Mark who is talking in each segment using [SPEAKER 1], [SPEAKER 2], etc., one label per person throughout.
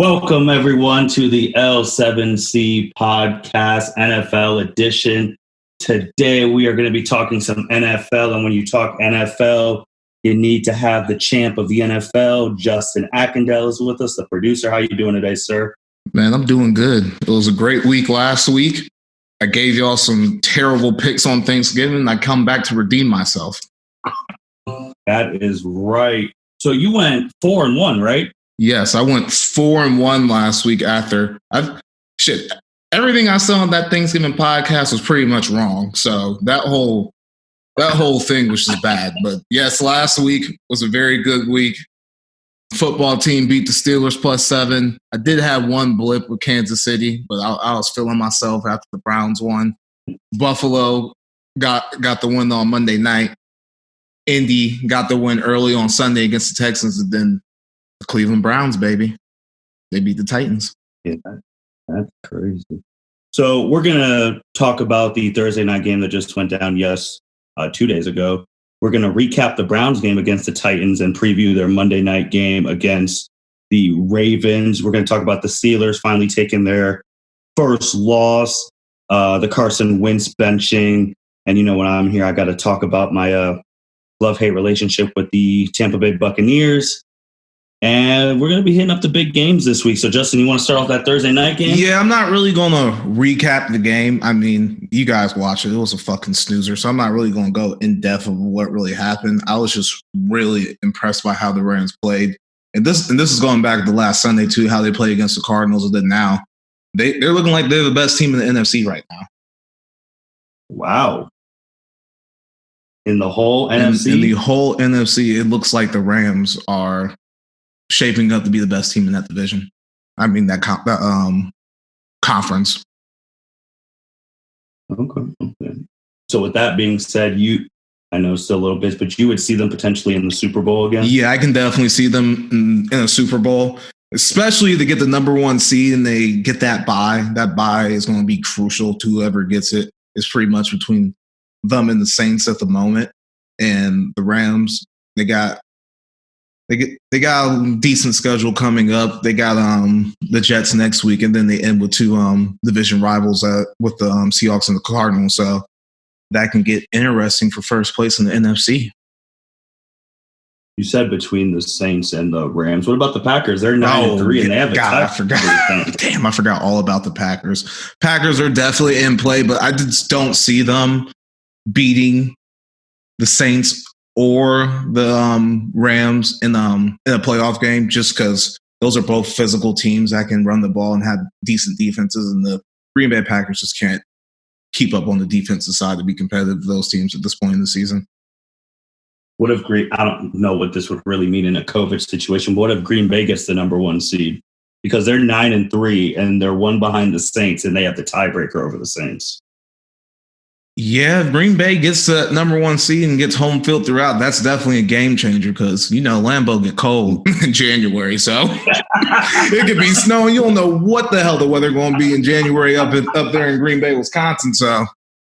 [SPEAKER 1] Welcome, everyone, to the L7C podcast, NFL edition. Today, we are going to be talking some NFL. And when you talk NFL, you need to have the champ of the NFL, Justin Ackendell, is with us, the producer. How are you doing today, sir?
[SPEAKER 2] Man, I'm doing good. It was a great week last week. I gave y'all some terrible picks on Thanksgiving. I come back to redeem myself.
[SPEAKER 1] That is right. So you went 4-1, right?
[SPEAKER 2] Yes, I went 4-1 last week after. Everything I saw on that Thanksgiving podcast was pretty much wrong. So that whole thing was just bad. But yes, last week was a very good week. Football team beat the Steelers +7. I did have one blip with Kansas City, but I was feeling myself after the Browns won. Buffalo got the win on Monday night. Indy got the win early on Sunday against the Texans, and then the Cleveland Browns, baby. They beat the Titans.
[SPEAKER 1] Yeah, that's crazy. So we're going to talk about the Thursday night game that just went down, 2 days ago. We're going to recap the Browns game against the Titans and preview their Monday night game against the Ravens. We're going to talk about the Steelers finally taking their first loss, the Carson Wentz benching. And you know, when I'm here, I got to talk about my love-hate relationship with the Tampa Bay Buccaneers. And we're going to be hitting up the big games this week. So, Justin, you want to start off that Thursday night game?
[SPEAKER 2] Yeah, I'm not really going to recap the game. I mean, you guys watch it. It was a fucking snoozer. So I'm not really going to go in depth of what really happened. I was just really impressed by how the Rams played. And this is going back to last Sunday, too, how they played against the Cardinals. And then now they're looking like they're the best team in the NFC right now.
[SPEAKER 1] Wow. In the whole NFC?
[SPEAKER 2] In the whole NFC, it looks like the Rams are shaping up to be the best team in that division. I mean, that conference.
[SPEAKER 1] Okay. So with that being said, I know still a little bit, but you would see them potentially in the Super Bowl again?
[SPEAKER 2] Yeah, I can definitely see them in a Super Bowl, especially to get the number one seed and they get that bye. That bye is going to be crucial to whoever gets it. It's pretty much between them and the Saints at the moment. And the Rams, they got a decent schedule coming up. They got the Jets next week, and then they end with two division rivals with the Seahawks and the Cardinals. So that can get interesting for first place in the NFC.
[SPEAKER 1] You said between the Saints and the Rams. What about the Packers? They're 9-3, and they have a tie.
[SPEAKER 2] I forgot all about the Packers. Packers are definitely in play, but I just don't see them beating the Saints or the Rams in a playoff game, just because those are both physical teams that can run the ball and have decent defenses, and the Green Bay Packers just can't keep up on the defensive side to be competitive with those teams at this point in the season.
[SPEAKER 1] What if I don't know what this would really mean in a COVID situation, but what if Green Bay gets the number one seed? Because they're 9-3 and they're one behind the Saints, and they have the tiebreaker over the Saints.
[SPEAKER 2] Yeah, if Green Bay gets the number one seed and gets home field throughout, that's definitely a game changer because, you know, Lambeau get cold in January. So it could be snowing. You don't know what the hell the weather going to be in January up there in Green Bay, Wisconsin. So,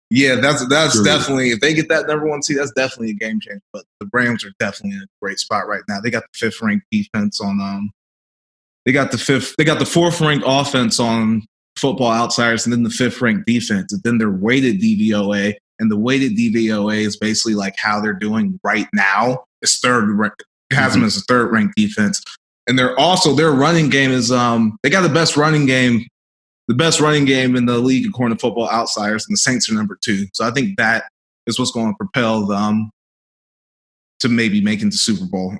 [SPEAKER 2] yeah, that's definitely, if they get that number one seed, that's definitely a game changer. But the Rams are definitely in a great spot right now. They got the fifth ranked defense on they got the fourth ranked offense on Football Outsiders, and then the fifth ranked defense, and then their weighted DVOA, and the weighted DVOA is basically like how they're doing right now. It's third ranked, has them as a third ranked defense, and their running game is they got the best running game in the league according to Football Outsiders, and the Saints are number 2. So I think that is what's going to propel them to maybe making the Super Bowl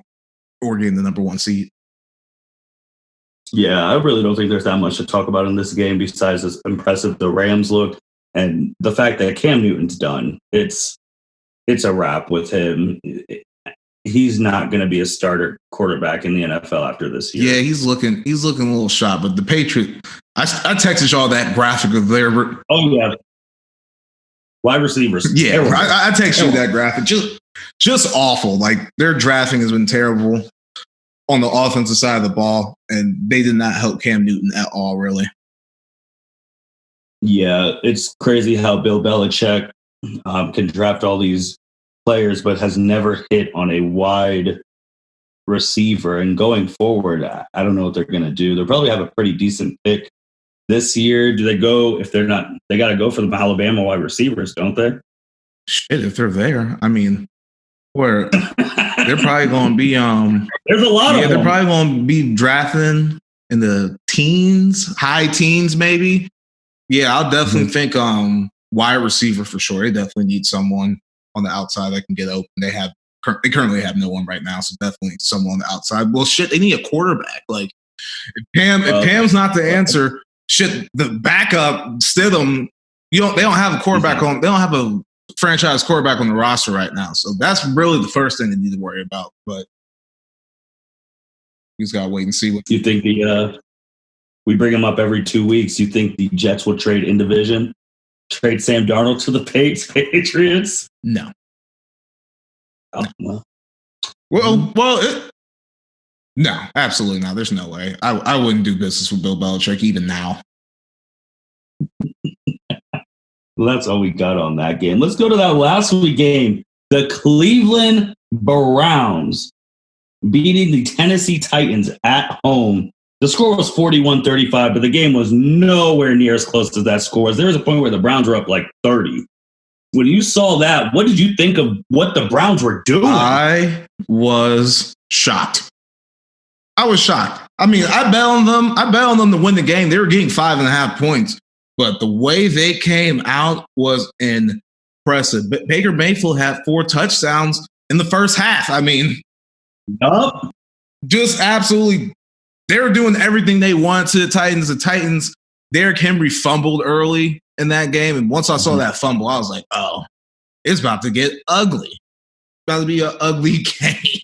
[SPEAKER 2] or getting the number one seed.
[SPEAKER 1] Yeah, I really don't think there's that much to talk about in this game besides as impressive the Rams look and the fact that Cam Newton's done. It's a wrap with him. He's not going to be a starter quarterback in the NFL after this year.
[SPEAKER 2] Yeah, he's looking a little shot. But the Patriots, I texted y'all that graphic of their.
[SPEAKER 1] Oh yeah, wide receivers.
[SPEAKER 2] Yeah, I texted you that graphic. Just awful. Like their drafting has been terrible on the offensive side of the ball, and they did not help Cam Newton at all, really.
[SPEAKER 1] Yeah, it's crazy how Bill Belichick can draft all these players, but has never hit on a wide receiver. And going forward, I don't know what they're going to do. They'll probably have a pretty decent pick this year. Do they go, if they're not, they got to go for the Alabama wide receivers, don't they?
[SPEAKER 2] Shit, if they're there. I mean, where they're probably going to be
[SPEAKER 1] there's a lot of them.
[SPEAKER 2] They're probably going to be drafting in the teens, high teens maybe. Yeah, I'll definitely think wide receiver for sure. They definitely need someone on the outside that can get open. They currently have no one right now, so definitely someone on the outside. Well, shit, they need a quarterback. Like if Pam's not the answer, shit, the backup Stidham. They don't have a quarterback on. They don't have a franchise quarterback on the roster right now. So that's really the first thing they need to worry about. But he's got to wait and see what
[SPEAKER 1] you think. We bring him up every 2 weeks. You think the Jets will trade in division? Trade Sam Darnold to the Patriots?
[SPEAKER 2] No.
[SPEAKER 1] Oh,
[SPEAKER 2] no, absolutely not. There's no way. I wouldn't do business with Bill Belichick even now.
[SPEAKER 1] Well, that's all we got on that game. Let's go to that last week game. The Cleveland Browns beating the Tennessee Titans at home. The score was 41-35, but the game was nowhere near as close to that score. There was a point where the Browns were up like 30. When you saw that, what did you think of what the Browns were doing?
[SPEAKER 2] I was shocked. I mean, I bet on them. I bet on them to win the game. They were getting 5.5 points. But the way they came out was impressive. But Baker Mayfield had 4 touchdowns in the first half. I mean, just absolutely, they were doing everything they wanted to the Titans. The Titans, Derrick Henry fumbled early in that game. And once I saw that fumble, I was like, oh, it's about to get ugly. It's about to be an ugly game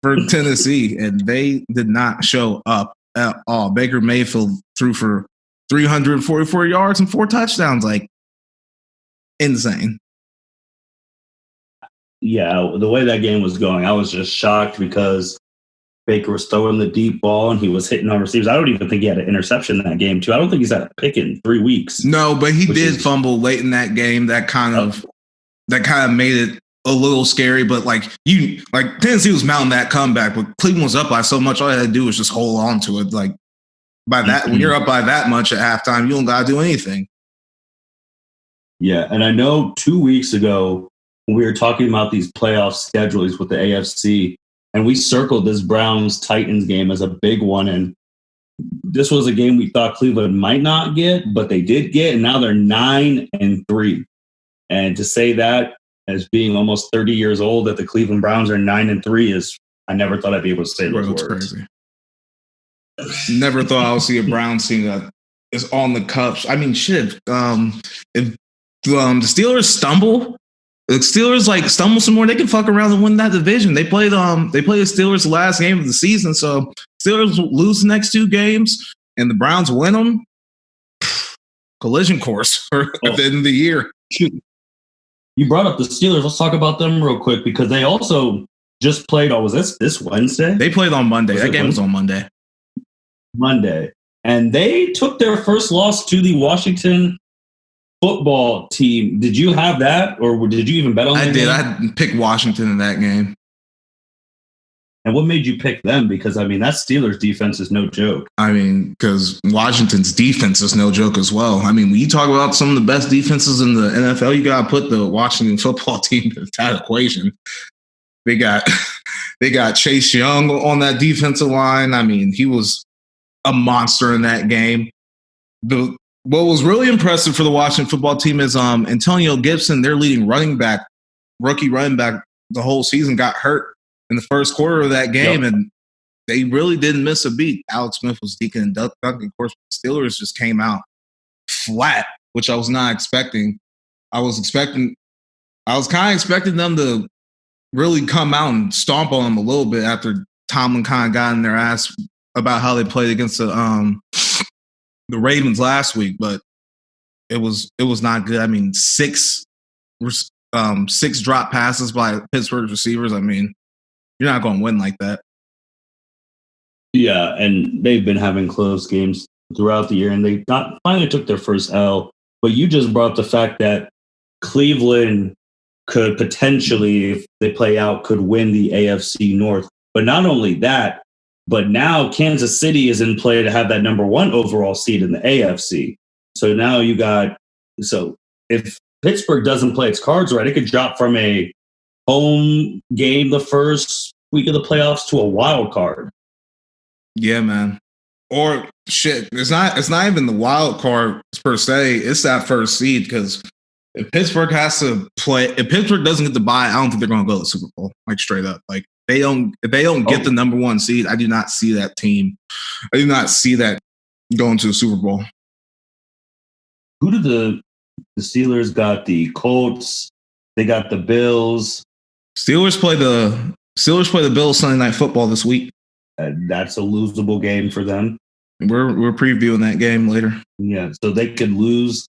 [SPEAKER 2] for Tennessee. And they did not show up at all. Baker Mayfield threw for 344 yards and 4 touchdowns. Like, insane.
[SPEAKER 1] Yeah, the way that game was going, I was just shocked because Baker was throwing the deep ball and he was hitting on receivers. I don't even think he had an interception in that game, too. I don't think he's had a pick in 3 weeks.
[SPEAKER 2] No, but he did fumble late in that game. That kind of made it a little scary. But Tennessee was mounting that comeback, but Cleveland was up by so much. All I had to do was just hold on to it. Like, by that, when you're up by that much at halftime, you don't got to do anything.
[SPEAKER 1] Yeah, and I know 2 weeks ago when we were talking about these playoff schedules with the AFC, and we circled this Browns-Titans game as a big one, and this was a game we thought Cleveland might not get, but they did get, and now they're 9-3. And to say that as being almost 30 years old, that the Cleveland Browns are 9-3 is, I never thought I'd be able to say those words.
[SPEAKER 2] Crazy. Never thought I would see a Browns team that is on the cusp. I mean, shit. If the Steelers stumble some more, they can fuck around and win that division. They play the Steelers the last game of the season, so Steelers lose the next 2 games, and the Browns win them. Collision course for the end of the year.
[SPEAKER 1] You brought up the Steelers. Let's talk about them real quick because they also just played. Was this Wednesday?
[SPEAKER 2] They played on Monday. That game was on Monday.
[SPEAKER 1] And they took their first loss to the Washington football team. Did you have that, or did you even bet on that?
[SPEAKER 2] I did. I picked Washington in that game.
[SPEAKER 1] And what made you pick them? Because, I mean, that Steelers defense is no joke.
[SPEAKER 2] I mean, because Washington's defense is no joke as well. I mean, when you talk about some of the best defenses in the NFL, you got to put the Washington football team in that equation. They got Chase Young on that defensive line. I mean, he was a monster in that game. What was really impressive for the Washington football team is Antonio Gibson, their leading rookie running back the whole season, got hurt in the first quarter of that game, and they really didn't miss a beat. Alex Smith was deacon and Duncan. Of course, the Steelers just came out flat, which I was not expecting. I was kind of expecting them to really come out and stomp on them a little bit after Tomlin kind of got in their ass about how they played against the Ravens last week, but it was not good. I mean, six drop passes by Pittsburgh receivers. I mean, you're not going to win like that.
[SPEAKER 1] Yeah, and they've been having close games throughout the year, and they finally took their first L. But you just brought up the fact that Cleveland could potentially, if they play out, could win the AFC North. But not only that, but now Kansas City is in play to have that number 1 overall seed in the AFC. So now so if Pittsburgh doesn't play its cards right, it could drop from a home game the first week of the playoffs to a wild card.
[SPEAKER 2] Yeah, man. Or shit, it's not even the wild card per se. It's that first seed, because if Pittsburgh doesn't get the bye, I don't think they're going to go to the Super Bowl. Like, straight up, like if they don't get the number 1 seed, I do not see that team. I do not see that going to the Super Bowl.
[SPEAKER 1] Who do the Steelers got? The Colts. They got the Bills.
[SPEAKER 2] Steelers play the Bills Sunday Night Football this week.
[SPEAKER 1] That's a losable game for them.
[SPEAKER 2] We're previewing that game later.
[SPEAKER 1] Yeah, so they could lose.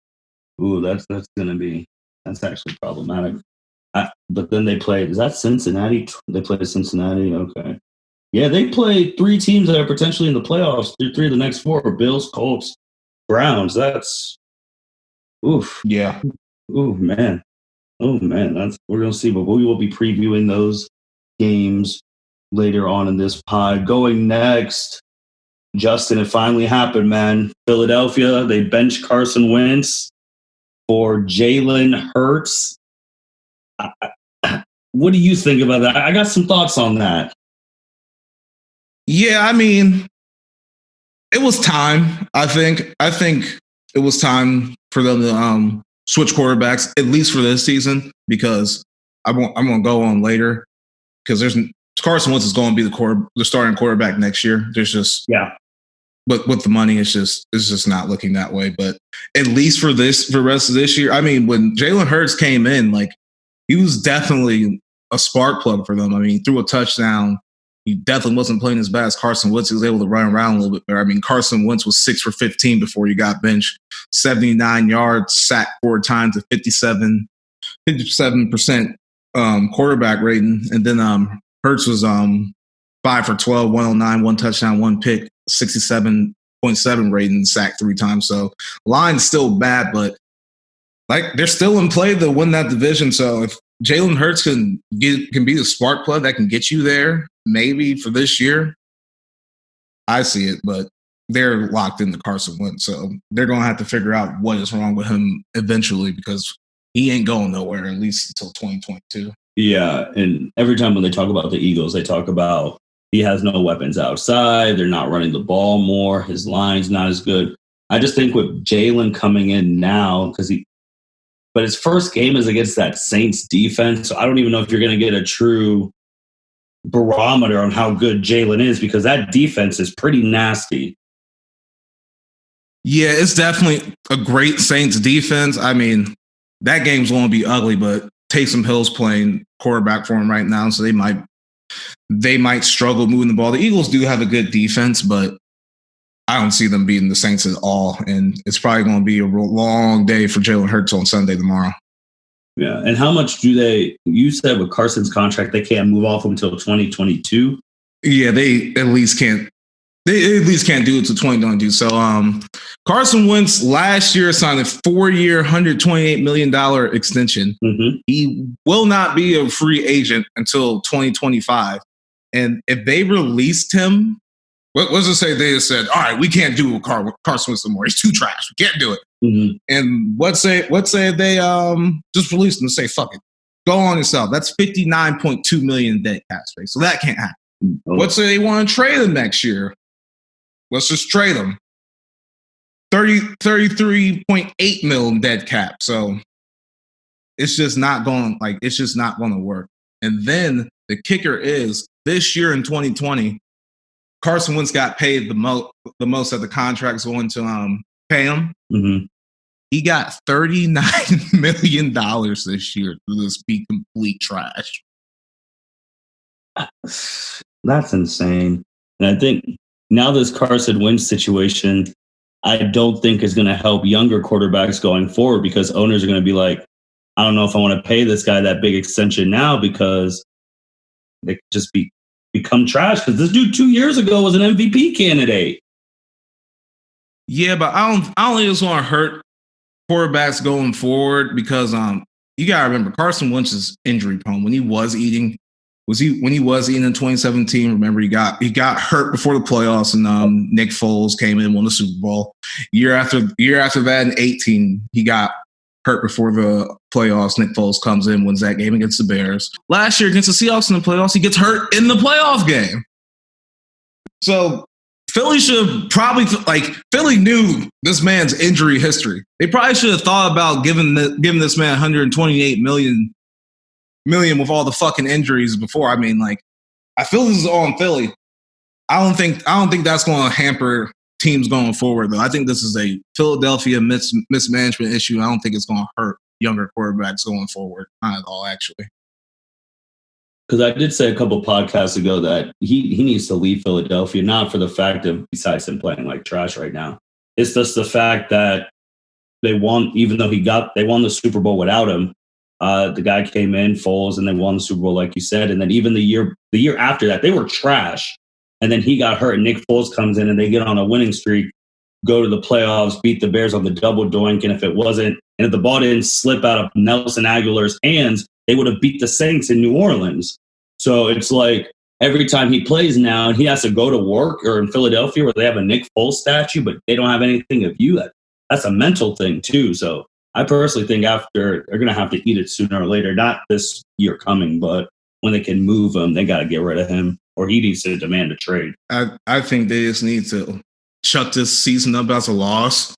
[SPEAKER 1] Ooh, that's actually problematic. But then they play. Is that Cincinnati? They play Cincinnati. Okay. Yeah, they play 3 teams that are potentially in the playoffs. 3 of the next 4 are Bills, Colts, Browns. That's oof.
[SPEAKER 2] Yeah.
[SPEAKER 1] Ooh, man. Oh man, we're gonna see. But we will be previewing those games later on in this pod. Going next, Justin, it finally happened, man. Philadelphia, they benched Carson Wentz for Jalen Hurts. What do you think about that? I got some thoughts on that.
[SPEAKER 2] Yeah, I mean, it was time. I think it was time for them to switch quarterbacks, at least for this season, because I'm going to go on later, because Carson Wentz is going to be the starting quarterback next year. There's just but with the money, it's just not looking that way. But at least for the rest of this year, I mean, when Jalen Hurts came in, like, he was definitely a spark plug for them. I mean, he threw a touchdown. He definitely wasn't playing as bad as Carson Wentz. He was able to run around a little bit better. I mean, Carson Wentz was 6 for 15 before he got benched, 79 yards, sacked 4 times, at 57% quarterback rating. And then Hurts was 5 for 12, 109, 1 touchdown, 1 pick, 67.7 rating, sacked 3 times. So line's still bad, but like, they're still in play to win that division. So if Jalen Hurts can be the spark plug that can get you there, maybe for this year, I see it. But they're locked into Carson Wentz, so they're going to have to figure out what is wrong with him eventually, because he ain't going nowhere, at least until 2022.
[SPEAKER 1] Yeah, and every time when they talk about the Eagles, they talk about he has no weapons outside. They're not running the ball more. His line's not as good. I just think with Jalen coming in now, but his first game is against that Saints defense, so I don't even know if you're going to get a true barometer on how good Jalen is, because that defense is pretty nasty.
[SPEAKER 2] Yeah, it's definitely a great Saints defense. I mean, that game's going to be ugly, but Taysom Hill's playing quarterback for him right now, so they might struggle moving the ball. The Eagles do have a good defense, but I don't see them beating the Saints at all, and it's probably going to be a long day for Jalen Hurts on Sunday tomorrow.
[SPEAKER 1] Yeah, and how much you said with Carson's contract, they can't move off him until 2022?
[SPEAKER 2] Yeah, they at least can't do it to 2022. So Carson Wentz last year signed a 4-year, $128 million extension.
[SPEAKER 1] Mm-hmm.
[SPEAKER 2] He will not be a free agent until 2025. And if they released him, what does it say? They just said, all right, we can't do Carson Wentz anymore. He's too trash. We can't do it.
[SPEAKER 1] Mm-hmm.
[SPEAKER 2] And what say if they just released him and say, fuck it, go on yourself. That's $59.2 million dead cap space. So that can't happen. Mm-hmm. What say they want to trade him next year? Let's just trade him. 33.8 million dead cap. So it's just not going to work. And then the kicker is this year in 2020, Carson Wentz got paid the most that the contract's going to pay him.
[SPEAKER 1] Mm-hmm.
[SPEAKER 2] He got $39 million this year to just be complete trash.
[SPEAKER 1] That's insane. And I think now this Carson Wentz situation, I don't think is going to help younger quarterbacks going forward, because owners are going to be like, I don't know if I want to pay this guy that big extension now, because they could just become trash. Because this dude 2 years ago was an MVP candidate.
[SPEAKER 2] Yeah, but I don't think it's going to hurt quarterbacks going forward, because you got to remember Carson Wentz is injury prone. When he was eating, when he was in 2017. Remember, he got hurt before the playoffs, and Nick Foles came in and won the Super Bowl. Year after that, in 18, he got hurt before the playoffs. Nick Foles comes in, wins that game against the Bears. Last year against the Seahawks in the playoffs, he gets hurt in the playoff game. So Philly should probably Philly knew this man's injury history. They probably should have thought about giving this man 128 million with all the fucking injuries before. I mean, I feel this is all in Philly. I don't think that's going to hamper teams going forward, though. I think this is a Philadelphia mismanagement issue. I don't think it's going to hurt younger quarterbacks going forward. Not at all, actually.
[SPEAKER 1] Because I did say a couple podcasts ago that he needs to leave Philadelphia, not for the fact of besides him playing like trash right now. It's just the fact that they won, even though they won the Super Bowl without him. The guy came in, Foles, and they won the Super Bowl, like you said. And then even the year after that, they were trash. And then he got hurt, and Nick Foles comes in, and they get on a winning streak, go to the playoffs, beat the Bears on the double doink. And if the ball didn't slip out of Nelson Aguilar's hands, they would have beat the Saints in New Orleans. So it's like every time he plays now, and he has to go to work or in Philadelphia where they have a Nick Foles statue, but they don't have anything of you. That's a mental thing too. So I personally think they're going to have to eat it sooner or later. Not this year coming, but when they can move him, they got to get rid of him, or he needs to demand a trade.
[SPEAKER 2] I think they just need to shut this season up as a loss.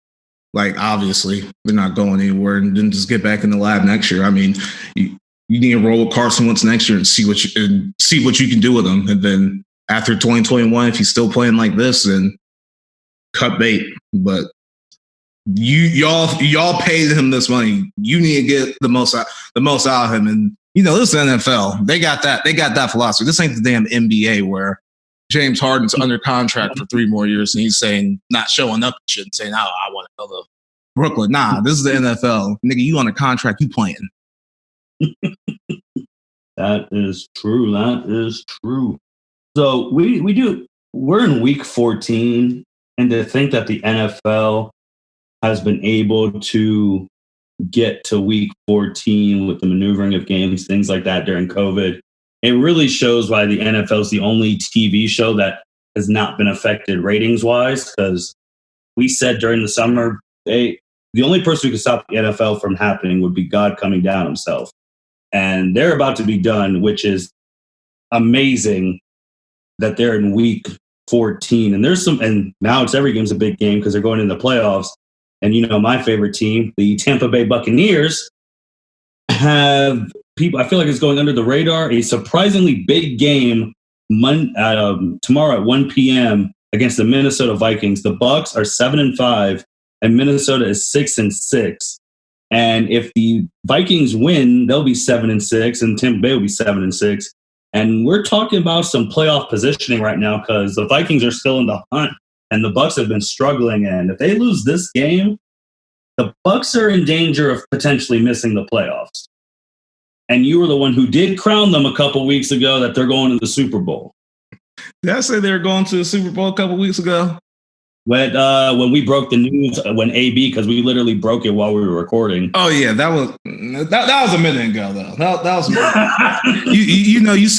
[SPEAKER 2] Obviously, they're not going anywhere, and then just get back in the lab next year. I mean, you need to roll with Carson Wentz next year and see what you can do with him. And then after 2021, if he's still playing like this, then cut bait. But y'all paid him this money. You need to get the most out of him. And this is the NFL. They got that philosophy. This ain't the damn NBA where James Harden's under contract for 3 more years and he's saying not showing up and shit and saying, "Oh, I want to go to Brooklyn." Nah, this is the NFL. Nigga, you on a contract, you playing.
[SPEAKER 1] That is true. So we're in week 14, and to think that the NFL has been able to get to week 14 with the maneuvering of games, things like that during COVID, it really shows why the NFL is the only TV show that has not been affected ratings wise. Because we said during the summer, the only person who could stop the NFL from happening would be God coming down himself. And they're about to be done, which is amazing that they're in week 14. And now it's every game's a big game because they're going into the playoffs. And my favorite team, the Tampa Bay Buccaneers, have people. I feel like it's going under the radar. A surprisingly big game tomorrow at 1 p.m. against the Minnesota Vikings. The Bucs are 7-5, and Minnesota is 6-6. And if the Vikings win, they'll be 7-6, and Tampa Bay will be 7-6. And we're talking about some playoff positioning right now because the Vikings are still in the hunt, and the Bucs have been struggling. And if they lose this game, the Bucs are in danger of potentially missing the playoffs. And you were the one who did crown them a couple weeks ago that they're going to the Super Bowl.
[SPEAKER 2] Did I say they were going to the Super Bowl a couple weeks ago?
[SPEAKER 1] When we broke the news, when AB, because we literally broke it while we were recording.
[SPEAKER 2] Oh yeah, that was a minute ago though. That was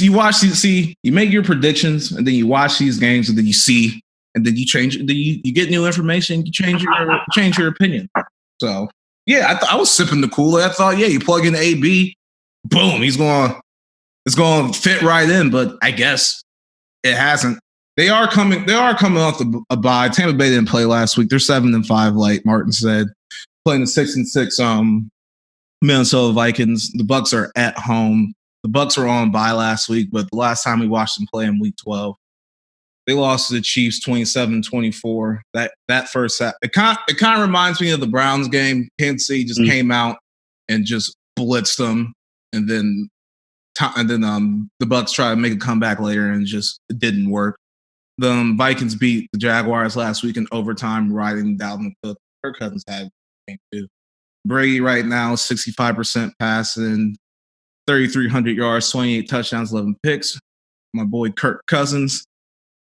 [SPEAKER 2] you watch these, see, you make your predictions, and then you watch these games, and then you see, and then you change. Then you get new information. You change your opinion. So yeah, I was sipping the Kool-Aid. I thought, yeah, you plug in AB, boom, it's going to fit right in. But I guess it hasn't. They are coming off a bye. Tampa Bay didn't play last week. They're 7-5, like Martin said, playing the 6-6 Minnesota Vikings. The Bucs are at home. The Bucs were on bye last week, but the last time we watched them play in week 12, they lost to the Chiefs 27-24. That first half, it kind of reminds me of the Browns game. Kansas City just came out and just blitzed them, and then the Bucs tried to make a comeback later, and it didn't work. The Vikings beat the Jaguars last week in overtime, riding Dalvin Cook. Kirk Cousins had a game too. Brady right now, 65% passing, 3,300 yards, 28 touchdowns, 11 picks. My boy Kirk Cousins,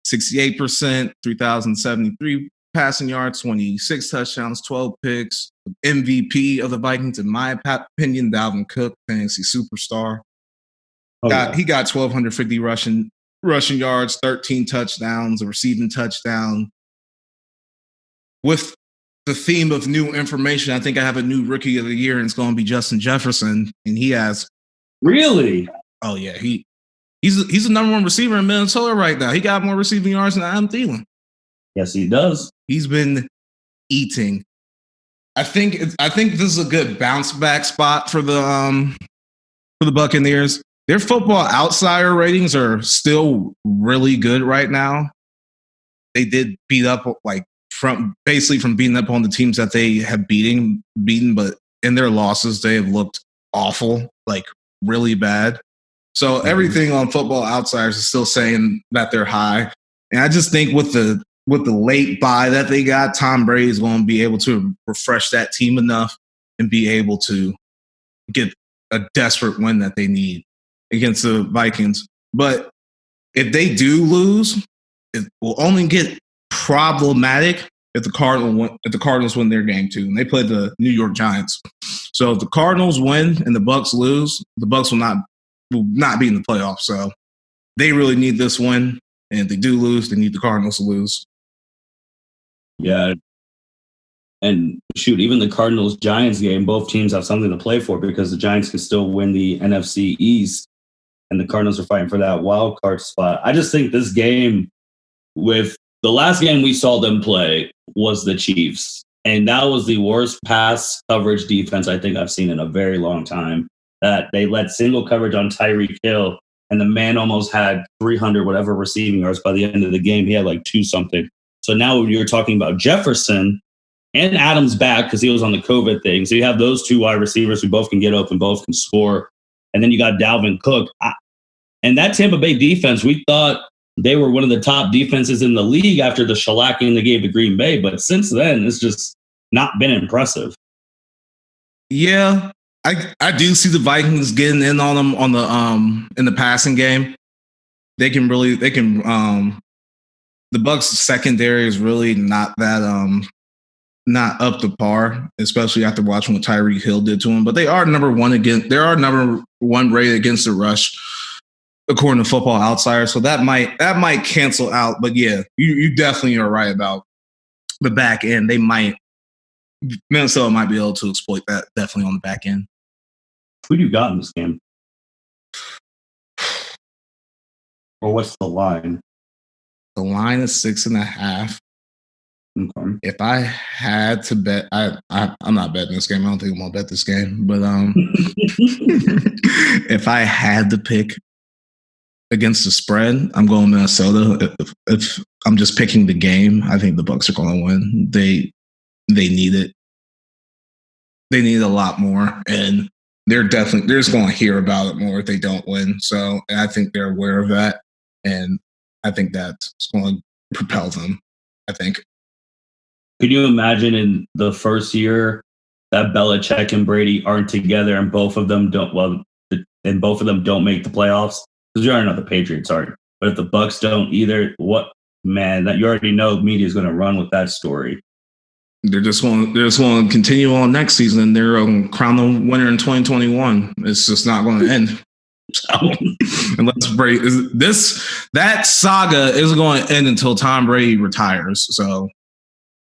[SPEAKER 2] 68%, 3,073 passing yards, 26 touchdowns, 12 picks. MVP of the Vikings, in my opinion, Dalvin Cook, fantasy superstar. He got 1,250 rushing yards, 13 touchdowns, a receiving touchdown. With the theme of new information, I think I have a new rookie of the year, and it's going to be Justin Jefferson. And he has
[SPEAKER 1] really.
[SPEAKER 2] Oh yeah, he's the number one receiver in Minnesota right now. He got more receiving yards than Adam Thielen.
[SPEAKER 1] Yes, he does.
[SPEAKER 2] He's been eating. I think this is a good bounce back spot for the Buccaneers. Their football outsider ratings are still really good right now. They did beat up from beating up on the teams that they have beaten, but in their losses they have looked awful, like really bad. So everything on Football Outsiders is still saying that they're high. And I just think with the late bye that they got, Tom Brady is going to be able to refresh that team enough and be able to get a desperate win that they need against the Vikings. But if they do lose, it will only get problematic if the Cardinals win their game too. And they play the New York Giants. So if the Cardinals win and the Bucs lose, the Bucs will not be in the playoffs. So they really need this win. And if they do lose, they need the Cardinals to lose.
[SPEAKER 1] Yeah. And shoot, even the Cardinals-Giants game, both teams have something to play for because the Giants can still win the NFC East and the Cardinals are fighting for that wild card spot. I just think this game, with the last game we saw them play, was the Chiefs. And that was the worst pass coverage defense I think I've seen in a very long time. That they let single coverage on Tyreek Hill, and the man almost had 300 whatever receiving yards by the end of the game. He had like 2-something. So now you're talking about Jefferson and Adams back because he was on the COVID thing. So you have those two wide receivers who both can get open, both can score. And then you got Dalvin Cook. And that Tampa Bay defense, we thought they were one of the top defenses in the league after the shellacking they gave to Green Bay. But since then, it's just not been impressive.
[SPEAKER 2] Yeah, I do see the Vikings getting in on them on the in the passing game. The Bucs secondary is really not that not up to par, especially after watching what Tyreek Hill did to him. But they are number one rated against the rush, according to Football Outsiders. So that might cancel out. But yeah, you definitely are right about the back end. Minnesota might be able to exploit that definitely on the back end.
[SPEAKER 1] Who do you got in this game? Or what's the line?
[SPEAKER 2] The line is 6.5.
[SPEAKER 1] Okay.
[SPEAKER 2] If I had to bet, I'm not betting this game. I don't think I'm gonna bet this game. But if I had to pick against the spread, I'm going Minnesota. If I'm just picking the game, I think the Bucs are going to win. They need it. They need a lot more, and they're just going to hear about it more if they don't win. So, and I think they're aware of that, and I think that's going to propel them. I think.
[SPEAKER 1] Could you imagine in the first year that Belichick and Brady aren't together, and both of them don't make the playoffs? Because you already know the Patriots aren't. But if the Bucs don't either, that you already know media is going to run with that story.
[SPEAKER 2] They're just going to continue on next season, and they're going to crown the winner in 2021. It's just not going to end. So, unless that saga isn't going to end until Tom Brady retires. So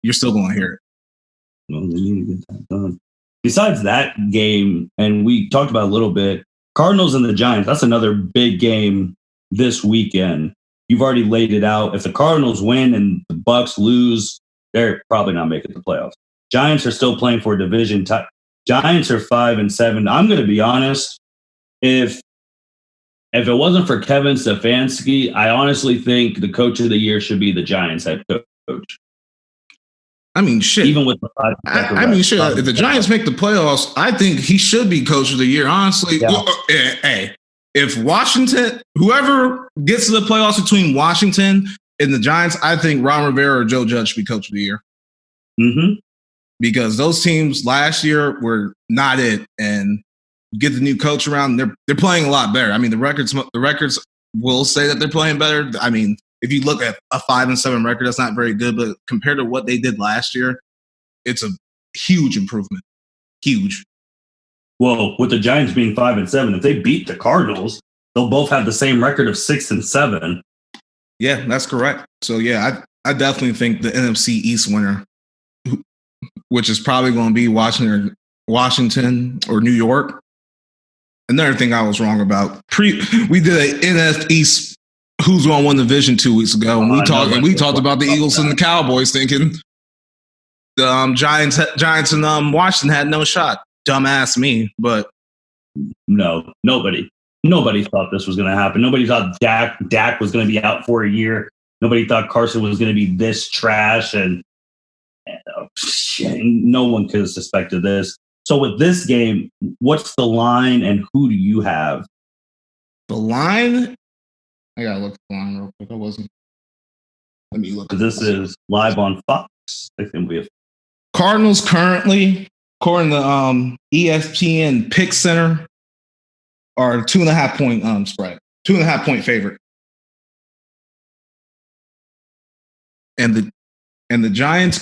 [SPEAKER 2] you're still going to hear it.
[SPEAKER 1] Well, they need to get that done. Besides that game, and we talked about a little bit, Cardinals and the Giants, that's another big game this weekend. You've already laid it out. If the Cardinals win and the Bucs lose, they're probably not making the playoffs. Giants are still playing for a division. Giants are 5-7. I'm going to be honest. If it wasn't for Kevin Stefanski, I honestly think the coach of the year should be the Giants head coach.
[SPEAKER 2] I mean, shit.
[SPEAKER 1] Even with the
[SPEAKER 2] shit. If the Giants make the playoffs, I think he should be coach of the year. Honestly, yeah. Hey, if Washington, whoever gets to the playoffs between Washington and the Giants, I think Ron Rivera or Joe Judge should be coach of the year.
[SPEAKER 1] Mm-hmm.
[SPEAKER 2] Because those teams last year were not it, and get the new coach around, they're playing a lot better. I mean, the records will say that they're playing better. I mean, if you look at a 5-7 record, that's not very good, but compared to what they did last year, it's a huge improvement. Huge.
[SPEAKER 1] Well, with the Giants being 5-7, if they beat the Cardinals, they'll both have the same record of 6-7.
[SPEAKER 2] Yeah, that's correct. So yeah, I definitely think the NFC East winner, which is probably going to be Washington or New York. Another thing I was wrong about. We did an NFC East who's going to win the division 2 weeks ago, and we talked about the Eagles and the Cowboys, thinking the Giants and Washington had no shot. Dumbass me, but
[SPEAKER 1] no, nobody thought this was going to happen. Nobody thought Dak was going to be out for a year. Nobody thought Carson was going to be this trash, and no one could have suspected this. So with this game, what's the line and who do you have?
[SPEAKER 2] The line? I got to look at the line real quick. Let me look.
[SPEAKER 1] This is live on Fox. I think we have
[SPEAKER 2] Cardinals currently, according to ESPN Pick Center, are 2.5 point spread, 2.5 point favorite. And the Giants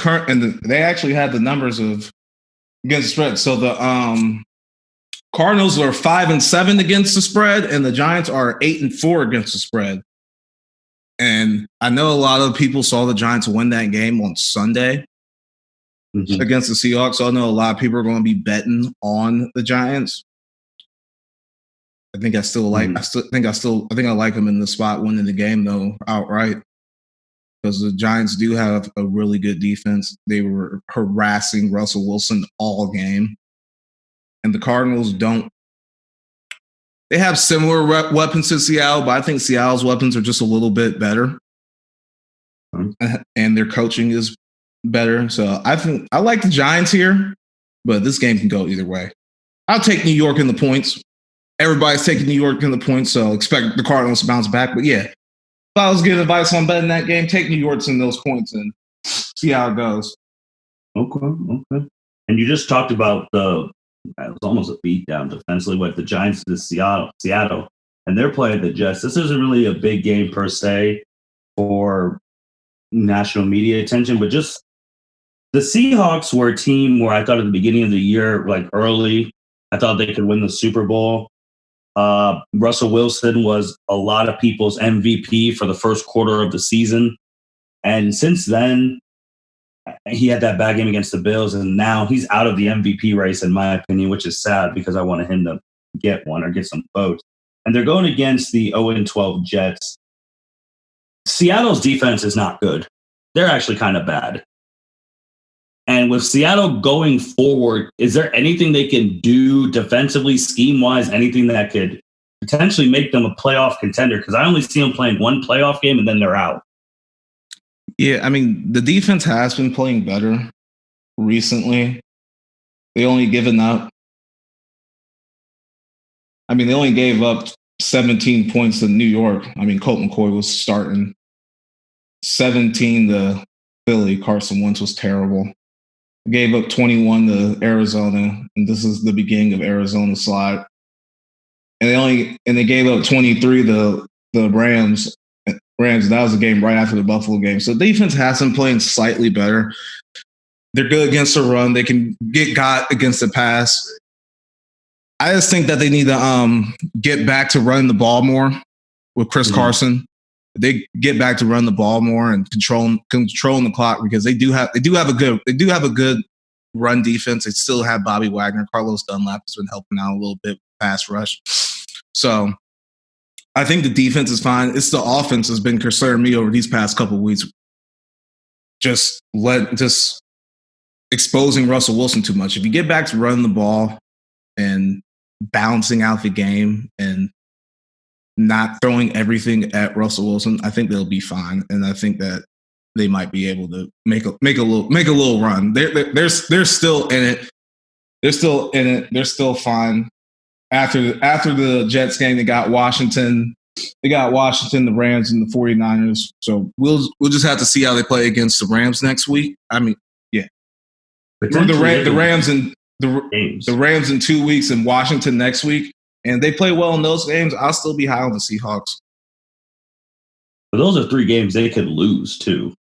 [SPEAKER 2] they actually had the numbers of against the spread. So the Cardinals are 5-7 against the spread, and the Giants are 8-4 against the spread. And I know a lot of people saw the Giants win that game on Sunday against the Seahawks. So I know a lot of people are going to be betting on the Giants. I think I like them in the spot winning the game though outright, because the Giants do have a really good defense. They were harassing Russell Wilson all game, and the Cardinals don't. They have similar weapons to Seattle, but I think Seattle's weapons are just a little bit better, and their coaching is better. So I like the Giants here, but this game can go either way. I'll take New York in the points. Everybody's taking New York in the points, so expect the Cardinals to bounce back. But yeah, if I was giving advice on betting that game, take New York's in those points and see how it goes.
[SPEAKER 1] Okay. And you just talked about it was almost a beatdown defensively with the Giants to Seattle, and they're playing the Jets. This isn't really a big game per se for national media attention, but just the Seahawks were a team where I thought at the beginning of the year, like early, I thought they could win the Super Bowl. Russell Wilson was a lot of people's MVP for the first quarter of the season. And since then, he had that bad game against the Bills, and now he's out of the MVP race, in my opinion, which is sad because I wanted him to get one or get some votes. And they're going against the 0-12 Jets. Seattle's defense is not good. They're actually kind of bad. And with Seattle going forward, is there anything they can do defensively, scheme-wise, anything that could potentially make them a playoff contender? Because I only see them playing one playoff game and then they're out.
[SPEAKER 2] Yeah, I mean, the defense has been playing better recently. They only gave up 17 points to New York. I mean, Colt McCoy was starting. 17 to Philly. Carson Wentz was terrible. Gave up 21 to Arizona, and this is the beginning of Arizona's slide. And they gave up 23 to the Rams. That was a game right after the Buffalo game. So defense has been playing slightly better. They're good against the run. They can get got against the pass. I just think that they need to get back to running the ball more with Chris Carson. They get back to run the ball more and controlling the clock, because they do have a good run defense. They still have Bobby Wagner. Carlos Dunlap has been helping out a little bit with pass rush. So I think the defense is fine. It's the offense has been concerning me over these past couple of weeks. Just exposing Russell Wilson too much. If you get back to running the ball and balancing out the game and not throwing everything at Russell Wilson, I think they'll be fine, and I think that they might be able to make a little run. They're still in it. They're still in it. They're still fine. After the Jets game, they got Washington, the Rams, and the 49ers. So we'll just have to see how they play against the Rams next week. I mean, yeah, the Rams in 2 weeks and Washington next week. And they play well in those games, I'll still be high on the Seahawks.
[SPEAKER 1] But those are 3 games they could lose, too.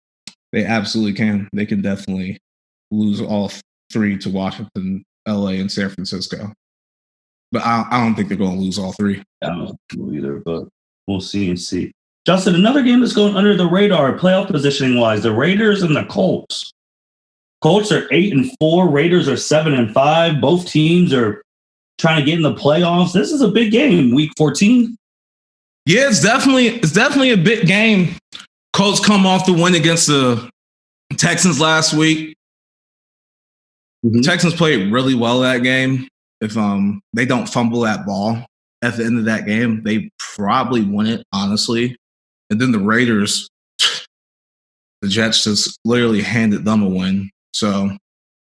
[SPEAKER 2] They absolutely can. They can definitely lose all 3 to Washington, LA, and San Francisco. But I don't think they're going to lose all three.
[SPEAKER 1] I don't know either, but we'll see and see. Justin, another game that's going under the radar, playoff positioning wise, the Raiders and the Colts. Colts are 8-4. Raiders are 7-5. Both teams are trying to get in the playoffs. This is a big game, Week 14.
[SPEAKER 2] Yeah, it's definitely a big game. Colts come off the win against the Texans last week. Mm-hmm. Texans played really well that game. If they don't fumble that ball at the end of that game, they probably win it, honestly. And then the Raiders, the Jets just literally handed them a win. So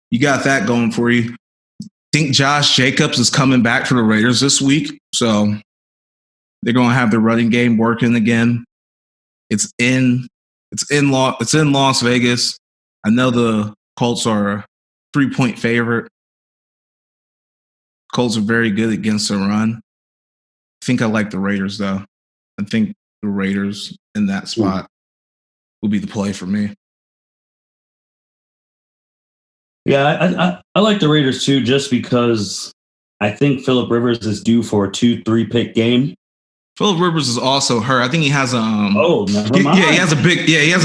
[SPEAKER 2] you got that going for you. I think Josh Jacobs is coming back for the Raiders this week. So they're going to have their running game working again. It's in Las Vegas. I know the Colts are a 3-point favorite. Colts are very good against the run. I think I like the Raiders, though. I think the Raiders in that spot will be the play for me.
[SPEAKER 1] Yeah, I like the Raiders, too, just because I think Phillip Rivers is due for a 2-3 pick game.
[SPEAKER 2] Phillip Rivers is also hurt. I think he has
[SPEAKER 1] never mind.
[SPEAKER 2] He has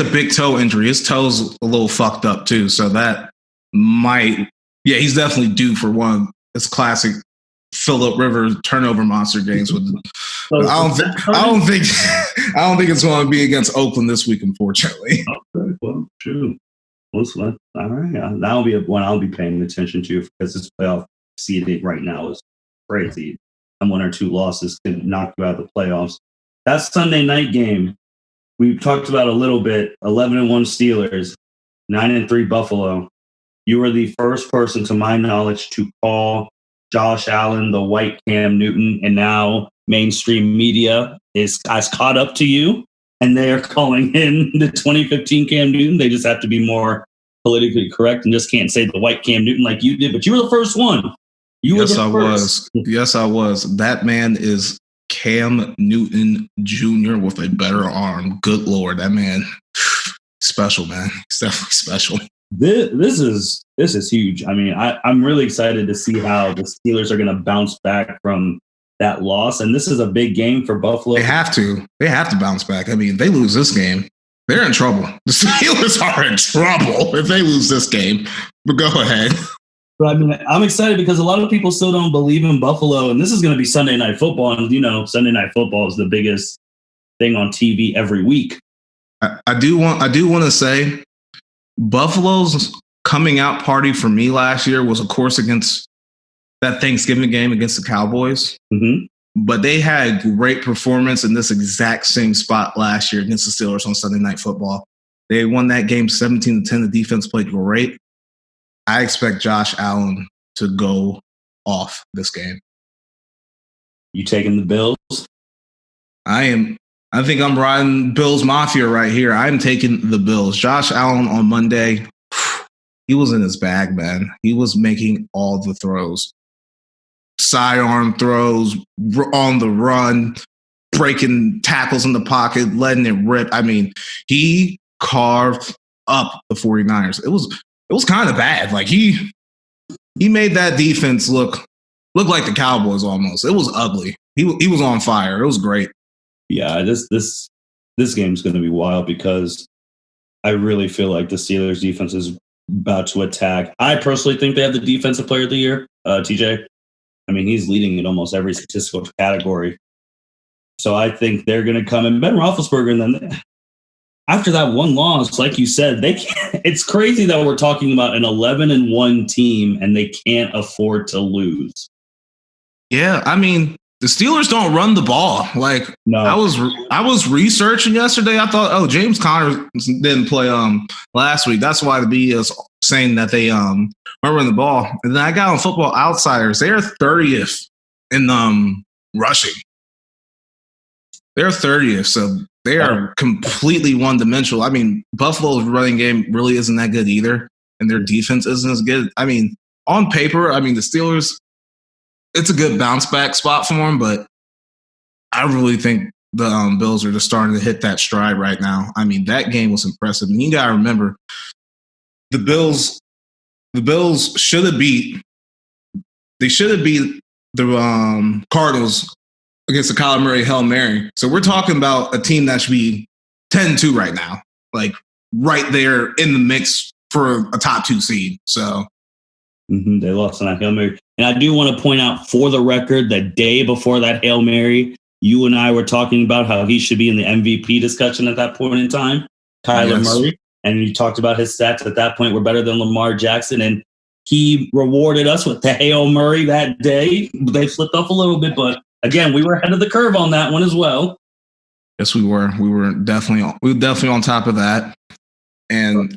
[SPEAKER 2] a big toe injury. His toe's a little fucked up too. So that might he's definitely due for one of his classic Phillip Rivers turnover monster games with I don't think it's going to be against Oakland this week, unfortunately.
[SPEAKER 1] Okay, well, true. All right. That'll be one I'll be paying attention to because this playoff seeding right now is crazy. And 1 or 2 losses can knock you out of the playoffs. That Sunday night game, we talked about a little bit. 11-1 Steelers, 9-3 Buffalo. You were the first person, to my knowledge, to call Josh Allen the white Cam Newton, and now mainstream media has caught up to you, and they are calling him the 2015 Cam Newton. They just have to be more politically correct and just can't say the white Cam Newton like you did. But you were the first one.
[SPEAKER 2] Yes, I was. That man is Cam Newton Jr. with a better arm. Good Lord, that man, special, man. He's definitely special.
[SPEAKER 1] This is huge. I mean, I'm really excited to see how the Steelers are going to bounce back from that loss. And this is a big game for Buffalo.
[SPEAKER 2] They have to bounce back. I mean, if they lose this game, they're in trouble. The Steelers are in trouble if they lose this game. But go ahead.
[SPEAKER 1] But I mean, I'm excited because a lot of people still don't believe in Buffalo, and this is going to be Sunday Night Football. And Sunday Night Football is the biggest thing on TV every week.
[SPEAKER 2] I do want to say, Buffalo's coming out party for me last year was, of course, against that Thanksgiving game against the Cowboys.
[SPEAKER 1] Mm-hmm.
[SPEAKER 2] But they had great performance in this exact same spot last year against the Steelers on Sunday Night Football. They won that game 17-10. The defense played great. I expect Josh Allen to go off this game.
[SPEAKER 1] You taking the Bills?
[SPEAKER 2] I am. I think I'm riding Bills Mafia right here. I'm taking the Bills. Josh Allen on Monday, he was in his bag, man. He was making all the throws. Sidearm throws, on the run, breaking tackles in the pocket, letting it rip. I mean, he carved up the 49ers. It was kind of bad. Like he made that defense look like the Cowboys almost. It was ugly. He was on fire. It was great.
[SPEAKER 1] Yeah, this game is going to be wild because I really feel like the Steelers defense is about to attack. I personally think they have the defensive player of the year, TJ. I mean, he's leading in almost every statistical category. So I think they're going to come in. Ben Roethlisberger, and then after that one loss, like you said, they can't. It's crazy that we're talking about an 11-1 team and they can't afford to lose.
[SPEAKER 2] Yeah, I mean, the Steelers don't run the ball. Like,
[SPEAKER 1] no.
[SPEAKER 2] I was researching yesterday. I thought, James Conner didn't play last week. That's why the media is saying that they don't run the ball. And then I got on Football Outsiders. They are 30th in rushing. They're 30th, so they are completely one-dimensional. I mean, Buffalo's running game really isn't that good either, and their defense isn't as good. I mean, on paper, the Steelers, it's a good bounce-back spot for them, but I really think the Bills are just starting to hit that stride right now. I mean, that game was impressive. And you got to remember, the Bills should have beat Cardinals against the Kyler Murray Hail Mary. So we're talking about a team that should be 10-2 right now, like right there in the mix for a top 2 seed. So
[SPEAKER 1] they lost on that Hail Mary. And I do want to point out, for the record, the day before that Hail Mary, you and I were talking about how he should be in the MVP discussion at that point in time, Kyler Murray. And you talked about his stats at that point were better than Lamar Jackson. And he rewarded us with the Hail Murray that day. They slipped off a little bit, but again, we were ahead of the curve on that one as well.
[SPEAKER 2] Yes, we were. We were definitely on top of that. And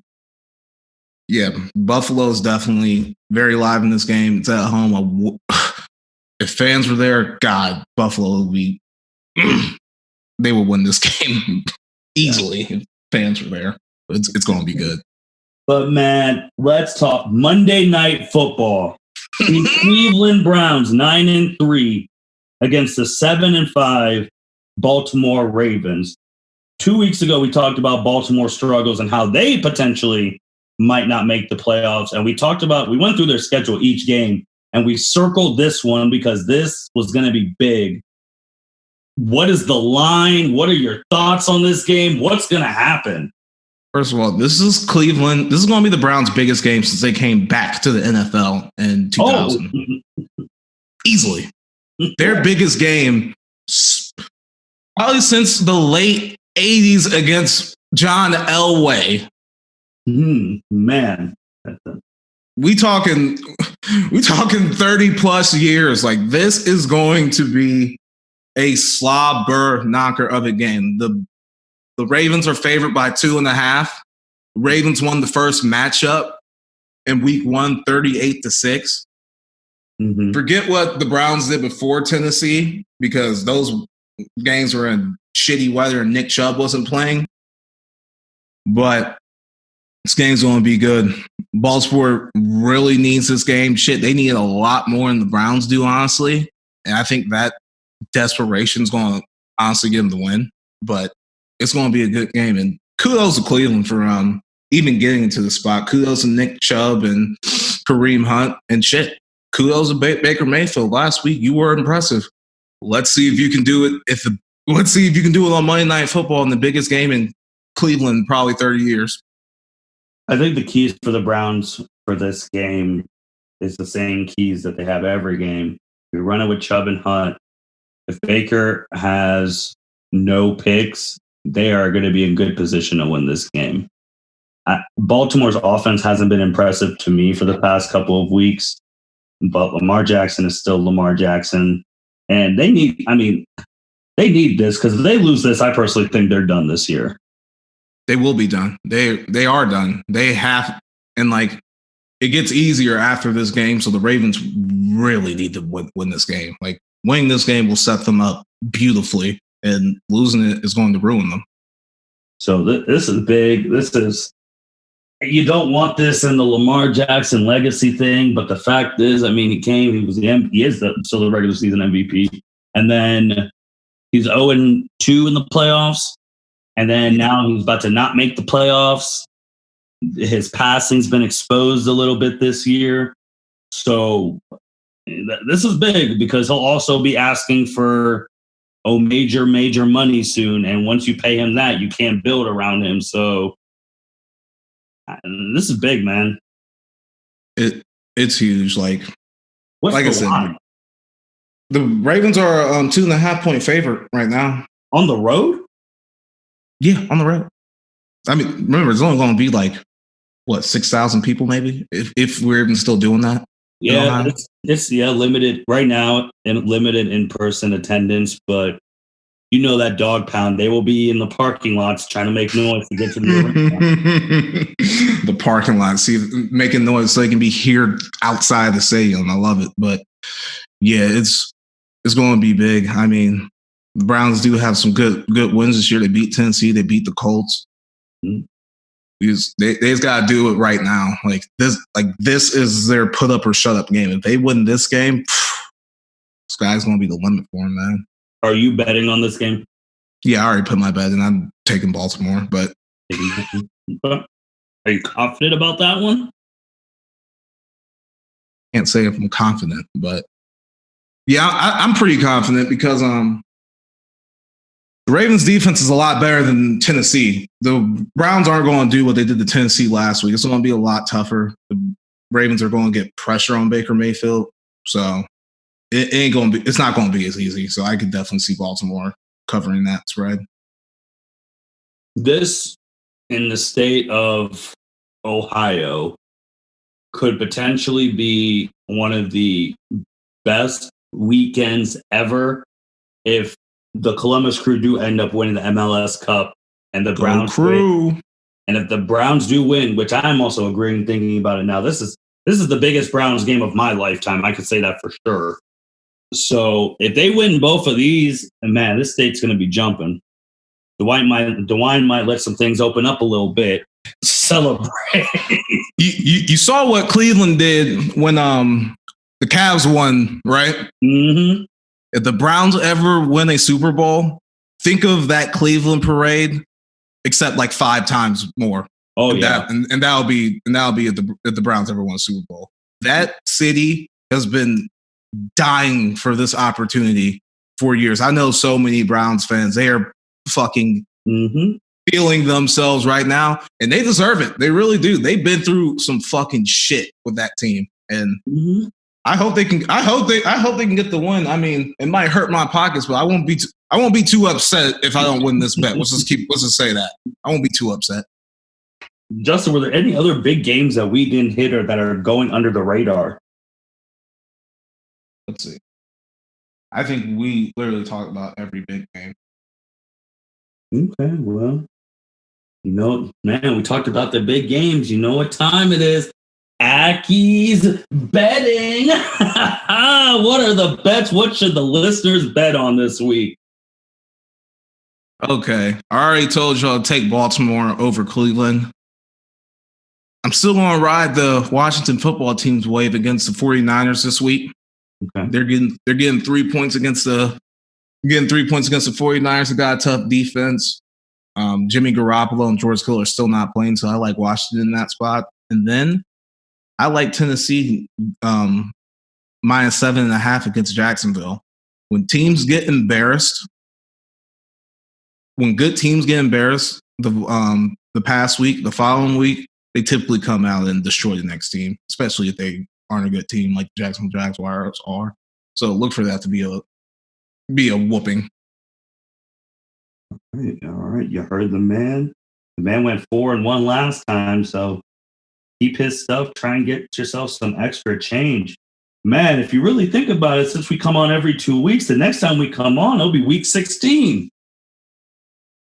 [SPEAKER 2] yeah, Buffalo's definitely very live in this game. It's at home. If fans were there, God, Buffalo would be they would win this game easily if fans were there. It's going to be good.
[SPEAKER 1] But man, let's talk Monday Night Football. The Cleveland Browns 9-3 against the 7-5 Baltimore Ravens. 2 weeks ago, we talked about Baltimore struggles and how they potentially might not make the playoffs. And we went through their schedule each game, and we circled this one because this was going to be big. What is the line? What are your thoughts on this game? What's going to happen?
[SPEAKER 2] First of all, this is Cleveland. This is going to be the Browns' biggest game since they came back to the NFL in 2000. Oh. Easily. Their biggest game probably since the late 80s against John Elway.
[SPEAKER 1] Man.
[SPEAKER 2] We talking 30 plus years. Like, this is going to be a slobber knocker of a game. The Ravens are favored by 2.5. Ravens won the first matchup in week 1, 38-6. Forget what the Browns did before Tennessee, because those games were in shitty weather and Nick Chubb wasn't playing. But this game's going to be good. Baltimore really needs this game. Shit, they need a lot more than the Browns do, honestly. And I think that desperation is going to honestly give them the win. But it's going to be a good game. And kudos to Cleveland for even getting into the spot. Kudos to Nick Chubb and Kareem Hunt. And shit, kudos to Baker Mayfield. Last week, you were impressive. Let's see if you can do it. Let's see if you can do it on Monday Night Football in the biggest game in Cleveland in probably 30 years.
[SPEAKER 1] I think the keys for the Browns for this game is the same keys that they have every game. We run it with Chubb and Hunt. If Baker has no picks, they are going to be in good position to win this game. Baltimore's offense hasn't been impressive to me for the past couple of weeks, but Lamar Jackson is still Lamar Jackson. And they need this, because if they lose this, I personally think they're done this year.
[SPEAKER 2] They will be done. They are done. They have, and like, it gets easier after this game. So the Ravens really need to win this game. Like, winning this game will set them up beautifully, and losing it is going to ruin them.
[SPEAKER 1] So this is big. You don't want this in the Lamar Jackson legacy thing, but the fact is, he is still the regular season MVP. And then he's 0-2 in the playoffs. And then now he's about to not make the playoffs. His passing's been exposed a little bit this year. So this is big, because he'll also be asking for major money soon. And once you pay him that, you can't build around him. So this is big, man.
[SPEAKER 2] It's huge. Like
[SPEAKER 1] I said,
[SPEAKER 2] the Ravens are 2.5 point favorite right now.
[SPEAKER 1] On the road?
[SPEAKER 2] Yeah, on the road. I mean, remember, it's only going to be like, 6,000 people maybe, if we're even still doing that.
[SPEAKER 1] Yeah, it's limited right now, and limited in-person attendance, but that dog pound, they will be in the parking lots trying to make noise to get to the arena.
[SPEAKER 2] The parking lot, making noise so they can be here outside the stadium. I love it. But yeah, it's going to be big. I mean, the Browns do have some good wins this year. They beat Tennessee. They beat the Colts. Mm-hmm. They just got to do it right now. Like this is their put up or shut up game. If they win this game, sky's going to be the limit for them, man.
[SPEAKER 1] Are you betting on this game?
[SPEAKER 2] Yeah, I already put my bet in. I'm taking Baltimore, but
[SPEAKER 1] are you confident about that one?
[SPEAKER 2] Can't say if I'm confident, but Yeah, I'm pretty confident because the Ravens defense is a lot better than Tennessee. The Browns aren't going to do what they did to Tennessee last week. It's going to be a lot tougher. The Ravens are going to get pressure on Baker Mayfield. So it's not going to be as easy. So I could definitely see Baltimore covering that spread.
[SPEAKER 1] This, in the state of Ohio, could potentially be one of the best weekends ever if the Columbus Crew do end up winning the MLS Cup and the Browns win. And if the Browns do win, which I'm also agreeing, thinking about it now, this is the biggest Browns game of my lifetime. I could say that for sure. So if they win both of these, man, this state's going to be jumping. DeWine might let some things open up a little bit. Celebrate.
[SPEAKER 2] You saw what Cleveland did when the Cavs won, right?
[SPEAKER 1] Mm-hmm.
[SPEAKER 2] If the Browns ever win a Super Bowl, think of that Cleveland parade, except like 5 times more.
[SPEAKER 1] Oh,
[SPEAKER 2] and
[SPEAKER 1] yeah.
[SPEAKER 2] That'll be if the Browns ever won a Super Bowl. That city has been dying for this opportunity for years. I know so many Browns fans. They are fucking feeling themselves right now, and they deserve it. They really do. They've been through some fucking shit with that team, and I hope they can. I hope they can get the win. I mean, it might hurt my pockets, but I won't be too upset if I don't win this bet. Let's just say that I won't be too upset.
[SPEAKER 1] Justin, were there any other big games that we didn't hit or that are going under the radar?
[SPEAKER 2] Let's see. I think we literally talked about every big game.
[SPEAKER 1] Okay, well, man, we talked about the big games. You know what time it is. Aki's betting. What are the bets? What should the listeners bet on this week?
[SPEAKER 2] Okay, I already told y'all to take Baltimore over Cleveland. I'm still going to ride the Washington football team's wave against the 49ers this week. Okay. They're getting 3 points against the 49ers. They got a tough defense. Jimmy Garoppolo and George Kittle are still not playing, so I like Washington in that spot. And then I like Tennessee -7.5 against Jacksonville. When teams get embarrassed, when good teams get embarrassed, the past week, the following week, they typically come out and destroy the next team, especially if they aren't a good team like the Jacksonville Jaguars are. So look for that to be a whooping.
[SPEAKER 1] All right. You heard the man. The man went 4-1 last time, so keep his stuff. Try and get yourself some extra change. Man, if you really think about it, since we come on every 2 weeks, the next time we come on, it'll be week 16.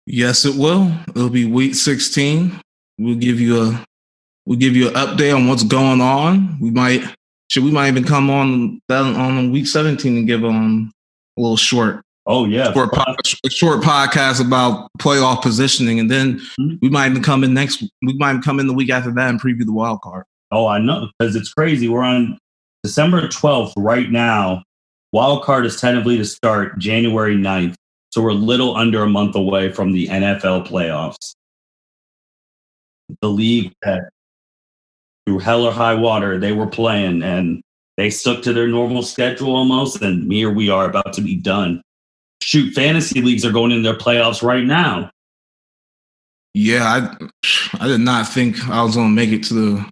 [SPEAKER 2] Yes, it will. It'll be week 16. We'll give you an update on what's going on. We might even come on week 17 and give a little short.
[SPEAKER 1] Oh yeah,
[SPEAKER 2] short podcast about playoff positioning, and then we might even come in the week after that and preview the wild card.
[SPEAKER 1] Oh, I know, because it's crazy. We're on December 12th right now. Wild card is tentatively to start January 9th, so we're a little under a month away from the NFL playoffs. The league that through hell or high water they were playing, and they stuck to their normal schedule almost, and here we are about to be done. Shoot, fantasy leagues are going in their playoffs right now.
[SPEAKER 2] Yeah, I did not think I was going to make it through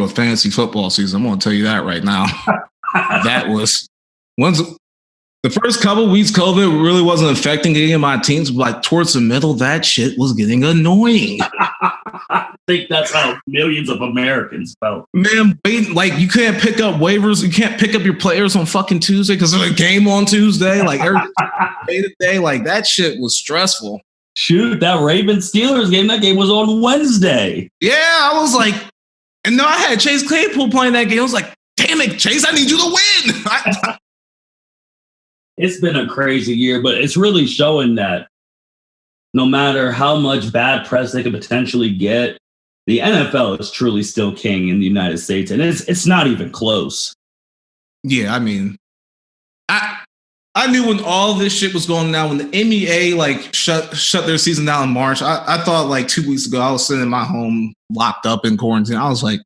[SPEAKER 2] a fantasy football season. I'm going to tell you that right now. That was the first couple weeks, COVID really wasn't affecting any of my teams. But like towards the middle, that shit was getting annoying.
[SPEAKER 1] I think that's how millions of Americans felt.
[SPEAKER 2] Man, like you can't pick up waivers. You can't pick up your players on fucking Tuesday because there's a game on Tuesday. Like every day to day, like that shit was stressful.
[SPEAKER 1] Shoot, that Ravens-Steelers game, that game was on Wednesday.
[SPEAKER 2] Yeah, I was like, and no, I had Chase Claypool playing that game. I was like, damn it, Chase, I need you to win.
[SPEAKER 1] It's been a crazy year, but it's really showing that no matter how much bad press they could potentially get, the NFL is truly still king in the United States, and it's not even close.
[SPEAKER 2] Yeah, I mean, I knew when all this shit was going down, when the NBA like shut their season down in March, I thought like 2 weeks ago, I was sitting in my home locked up in quarantine. I was like,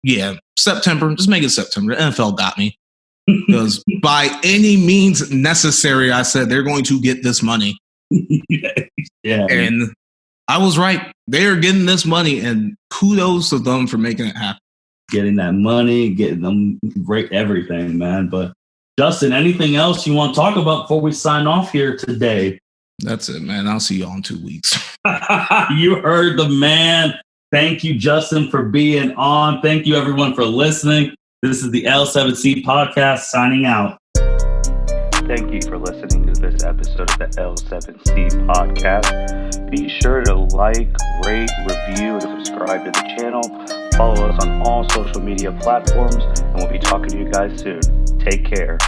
[SPEAKER 2] yeah, September, just make it September. The NFL got me. Because by any means necessary, I said they're going to get this money.
[SPEAKER 1] Yeah.
[SPEAKER 2] And I was right. They are getting this money, and kudos to them for making it happen.
[SPEAKER 1] Getting that money, getting them great everything, man. But Justin, anything else you want to talk about before we sign off here today?
[SPEAKER 2] That's it, man. I'll see y'all in 2 weeks.
[SPEAKER 1] You heard the man. Thank you, Justin, for being on. Thank you, everyone, for listening. This is the L7C podcast signing out. Thank you for listening to this episode of the L7C podcast. Be sure to like, rate, review, and subscribe to the channel. Follow us on all social media platforms, and we'll be talking to you guys soon. Take care.